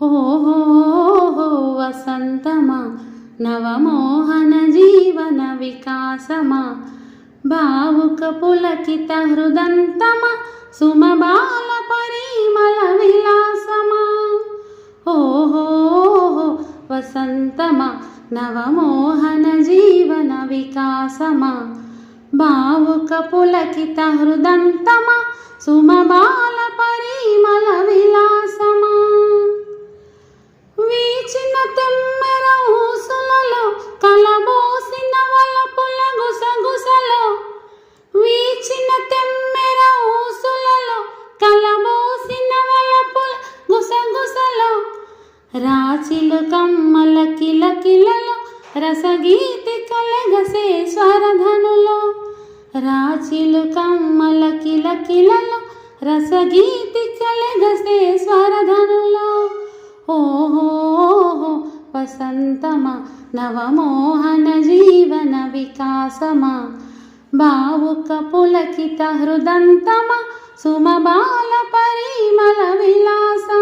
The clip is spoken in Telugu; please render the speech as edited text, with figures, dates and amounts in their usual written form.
ఓహో వసంతమా నవమోహన జీవన వికాసమా భావుక పులకిత హృదంతమా సుమబాల పరిమళ విలాసమా ఓహో వసంతమా నవమోహన జీవన వికాసమా భావుక పులకిత హృదంతమా సుమబాల పరిమళ విలాసమా వీచిన తెమ్మెర ఊసులలో కలబోసిన వలపుల గుసగుసలో వీచిన తెమ్మెర ఊసులలో కలబోసిన వలపుల గుసగుసలో రాచిలు కమ్మల కిలకిలలో రసగీతి కలగసే స్వరధనులో రాచిలు కమ్మల కిలకిలలో రసగీతి కలగసే స్వరధనులో ఓహో వసంతమా నవమోహన జీవన వికాసమా భావుక పులకిత హృదంతమా సుమబాల పరిమళ విలాసమా